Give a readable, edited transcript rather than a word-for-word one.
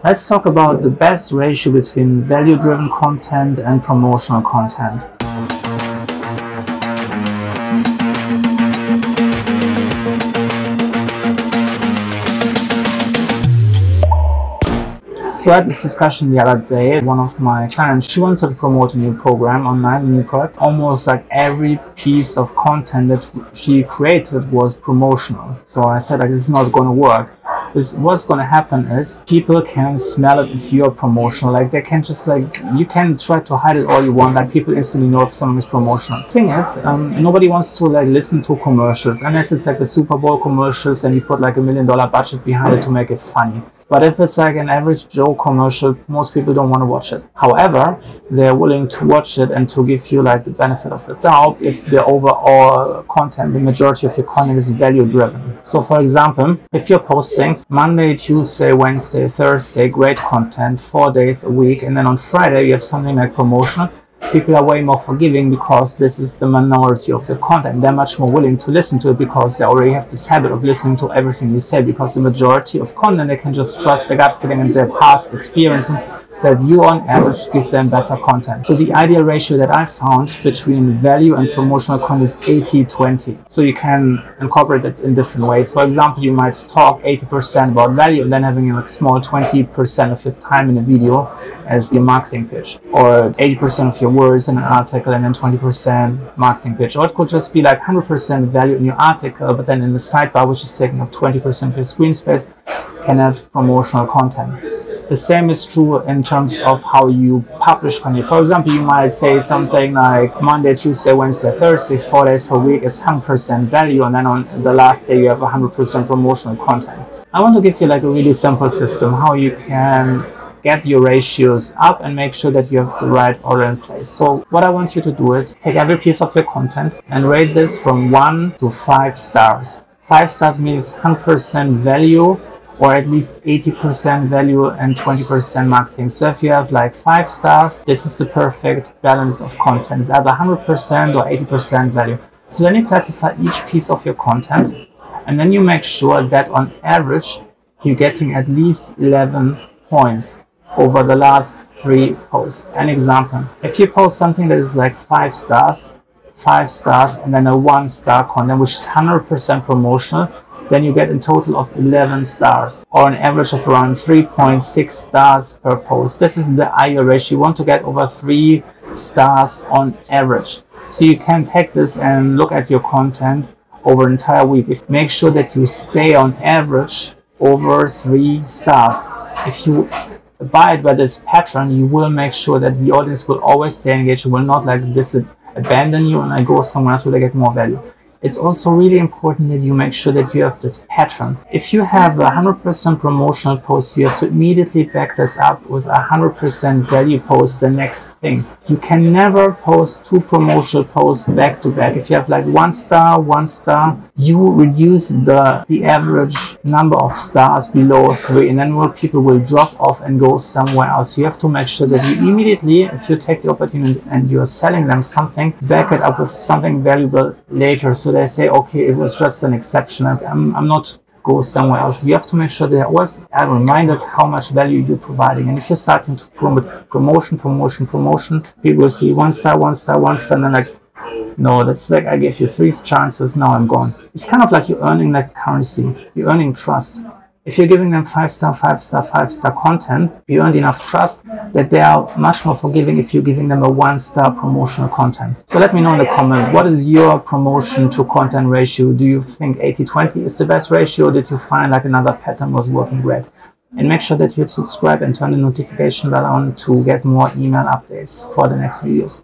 Let's talk about the best ratio between value-driven content and promotional content. So I had this discussion the other day. One of my clients, she wanted to promote a new program online, a new product. Almost like every piece of content that she created was promotional. So I said, like, this is not going to work. What's going to happen is people can smell it if you're promotional. Like, they can just, like, you can try to hide it all you want. Like, people instantly know if something is promotional. The thing is, nobody wants to, like, listen to commercials unless it's like the Super Bowl commercials and you put like $1 million budget behind it to make it funny. But if it's like an average Joe commercial, most people don't want to watch it. However, they're willing to watch it and to give you like the benefit of the doubt if the overall content, the majority of your content is value driven. So for example, if you're posting Monday, Tuesday, Wednesday, Thursday, great content, 4 days a week, and then on Friday you have something like promotional, people are way more forgiving because this is the minority of the content. They're much more willing to listen to it because they already have this habit of listening to everything you say, because the majority of content, they can just trust their gut feeling and their past experiences that you on average give them better content. So the ideal ratio that I found between value and promotional content is 80-20. So you can incorporate it in different ways. For example, you might talk 80% about value and then having a small 20% of your time in a video as your marketing pitch, or 80% of your words in an article and then 20% marketing pitch. Or it could just be like 100% value in your article, but then in the sidebar, which is taking up 20% of your screen space, can have promotional content. The same is true in terms of how you publish content. For example, you might say something like Monday, Tuesday, Wednesday, Thursday, 4 days per week is 100% value, and then on the last day you have 100% promotional content. I want to give you like a really simple system how you can get your ratios up and make sure that you have the right order in place. So what I want you to do is take every piece of your content and rate this from 1 to 5 stars. 5 stars means 100% value, or at least 80% value and 20% marketing. So if you have like 5 stars, this is the perfect balance of content. It's either 100% or 80% value. So then you classify each piece of your content, and then you make sure that on average, you're getting at least 11 points over the last 3 posts. An example, if you post something that is like 5 stars, and then a 1-star content, which is 100% promotional, then you get a total of 11 stars, or an average of around 3.6 stars per post. This is the ideal ratio. You want to get over 3 stars on average. So you can take this and look at your content over an entire week. Make sure that you stay on average over 3 stars. If you abide by this pattern, you will make sure that the audience will always stay engaged. It will not like this abandon you and I go somewhere else where they get more value. It's also really important that you make sure that you have this pattern. If you have a 100% promotional post, you have to immediately back this up with a 100% value post the next thing. You can never post 2 promotional posts back to back. If you have like 1 star, you reduce the average number of stars below 3, and then more people will drop off and go somewhere else. You have to make sure that you immediately, if you take the opportunity and you're selling them something, back it up with something valuable later. So they say, okay, it was just an exception. I'm not go somewhere else. You have to make sure they always are reminded how much value you're providing. And if you're starting to promote promotion, people will see 1 star, and then like, no, that's like, I gave you 3 chances, now I'm gone. It's kind of like you're earning like currency. You're earning trust. If you're giving them 5-star content, you earned enough trust that they are much more forgiving if you're giving them a 1-star promotional content. So let me know in the comments, what is your promotion to content ratio? Do you think 80-20 is the best ratio? Or did you find like another pattern was working great? And make sure that you subscribe and turn the notification bell on to get more email updates for the next videos.